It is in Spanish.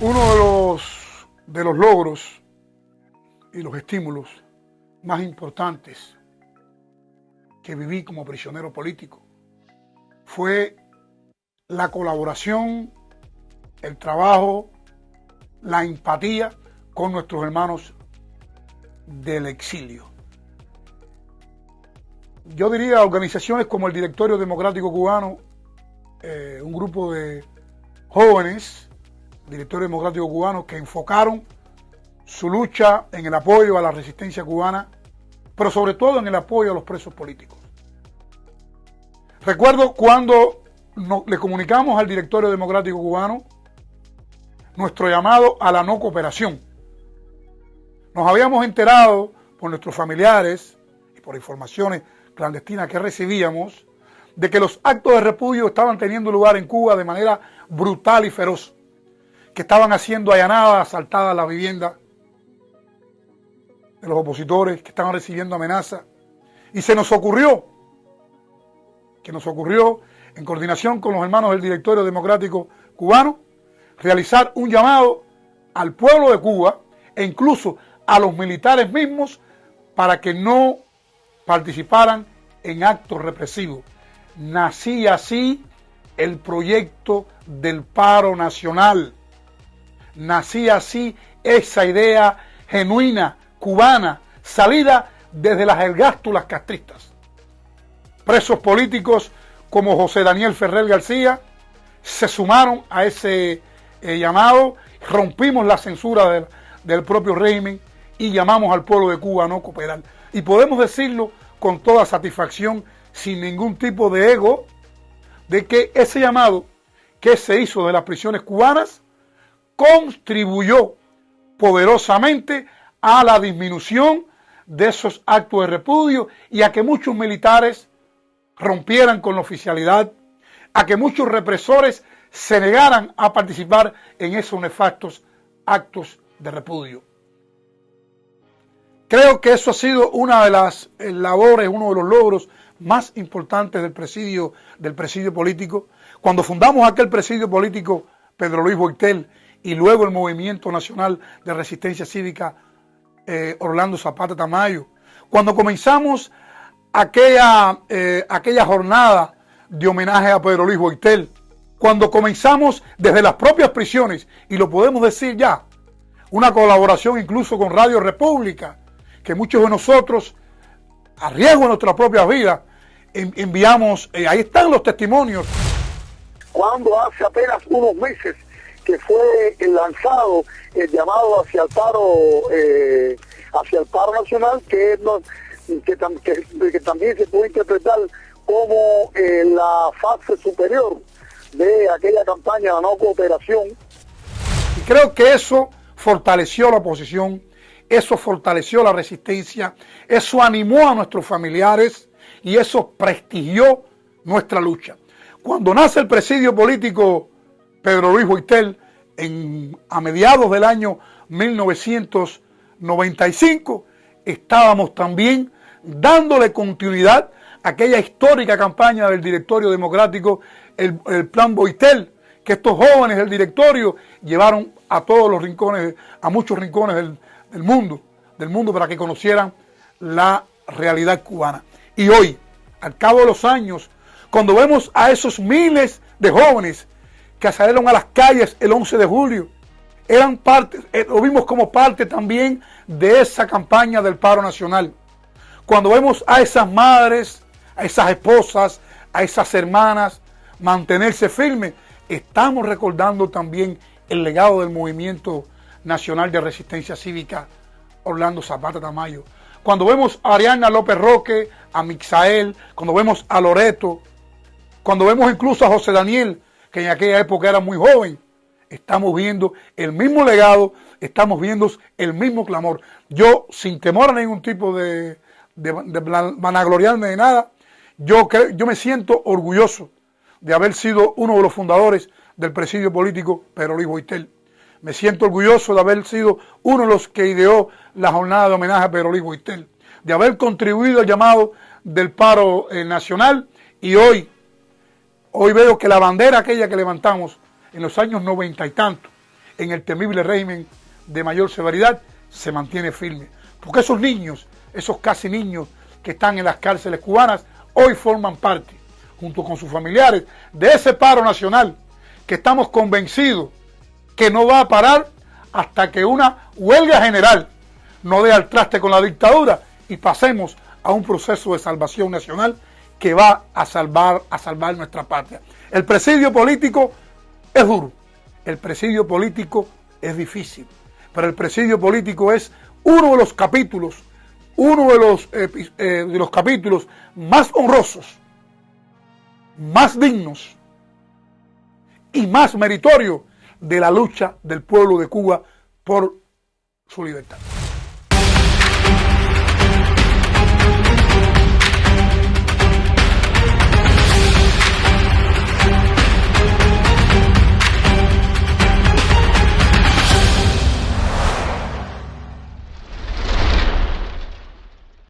Uno de los logros y los estímulos más importantes que viví como prisionero político fue la colaboración, el trabajo, la empatía con nuestros hermanos del exilio. Yo diría organizaciones como el Directorio Democrático Cubano, un grupo de jóvenes, Directorio Democrático Cubano, que enfocaron su lucha en el apoyo a la resistencia cubana, pero sobre todo en el apoyo a los presos políticos. Recuerdo cuando le comunicamos al Directorio Democrático Cubano nuestro llamado a la no cooperación. Nos habíamos enterado por nuestros familiares y por informaciones clandestinas que recibíamos de que los actos de repudio estaban teniendo lugar en Cuba de manera brutal y feroz, que estaban haciendo allanadas, asaltadas las viviendas de los opositores, que estaban recibiendo amenazas. Y se nos ocurrió, en coordinación con los hermanos del Directorio Democrático Cubano, realizar un llamado al pueblo de Cuba e incluso a los militares mismos para que no participaran en actos represivos. Nacía así el proyecto del paro nacional. Nacía así esa idea genuina, cubana, salida desde las ergástulas castristas. Presos políticos como José Daniel Ferrer García se sumaron a ese llamado, rompimos la censura del propio régimen y llamamos al pueblo de Cuba a no cooperar. Y podemos decirlo con toda satisfacción, sin ningún tipo de ego, de que ese llamado que se hizo de las prisiones cubanas contribuyó poderosamente a la disminución de esos actos de repudio y a que muchos militares rompieran con la oficialidad, a que muchos represores se negaran a participar en esos nefastos actos de repudio. Creo que eso ha sido una de las labores, uno de los logros más importantes del presidio político. Cuando fundamos aquel presidio político, Pedro Luis Boitel, y luego el Movimiento Nacional de Resistencia Cívica, Orlando Zapata Tamayo, cuando comenzamos aquella jornada de homenaje a Pedro Luis Boitel, cuando comenzamos desde las propias prisiones, y lo podemos decir ya, una colaboración incluso con Radio República, que muchos de nosotros, a riesgo de nuestra propia vida, enviamos, ahí están los testimonios. Cuando hace apenas unos meses que fue lanzado el llamado hacia el paro nacional, que también se puede interpretar como la fase superior de aquella campaña de no cooperación. Y creo que eso fortaleció la oposición, eso fortaleció la resistencia, eso animó a nuestros familiares y eso prestigió nuestra lucha. Cuando nace el presidio político Pedro Luis Boitel a mediados del año 1995, estábamos también dándole continuidad a aquella histórica campaña del Directorio Democrático, el Plan Boitel, que estos jóvenes del directorio llevaron a todos los rincones, a muchos rincones del mundo para que conocieran la realidad cubana. Y hoy, al cabo de los años, cuando vemos a esos miles de jóvenes que salieron a las calles el 11 de julio, eran parte, lo vimos como parte también de esa campaña del paro nacional. Cuando vemos a esas madres, a esas esposas, a esas hermanas mantenerse firmes, estamos recordando también el legado del Movimiento Nacional de Resistencia Cívica Orlando Zapata Tamayo. Cuando vemos a Ariadna López Roque, a Mixael, cuando vemos a Loreto, cuando vemos incluso a José Daniel, que en aquella época era muy joven, estamos viendo el mismo legado, estamos viendo el mismo clamor. Yo, sin temor a ningún tipo de vanagloriarme de nada, yo me siento orgulloso de haber sido uno de los fundadores del presidio político Pedro Luis Boitel. Me siento orgulloso de haber sido uno de los que ideó la jornada de homenaje a Pedro Luis Boitel, de haber contribuido al llamado del paro nacional, y hoy veo que la bandera aquella que levantamos en los años 90 y tantos, en el temible régimen de mayor severidad, se mantiene firme. Porque esos niños, esos casi niños que están en las cárceles cubanas, hoy forman parte, junto con sus familiares, de ese paro nacional que estamos convencidos que no va a parar hasta que una huelga general no dé al traste con la dictadura y pasemos a un proceso de salvación nacional que va a salvar nuestra patria. El presidio político es duro, el presidio político es difícil, pero el presidio político es uno de los capítulos, capítulos más honrosos, más dignos y más meritorios de la lucha del pueblo de Cuba por su libertad.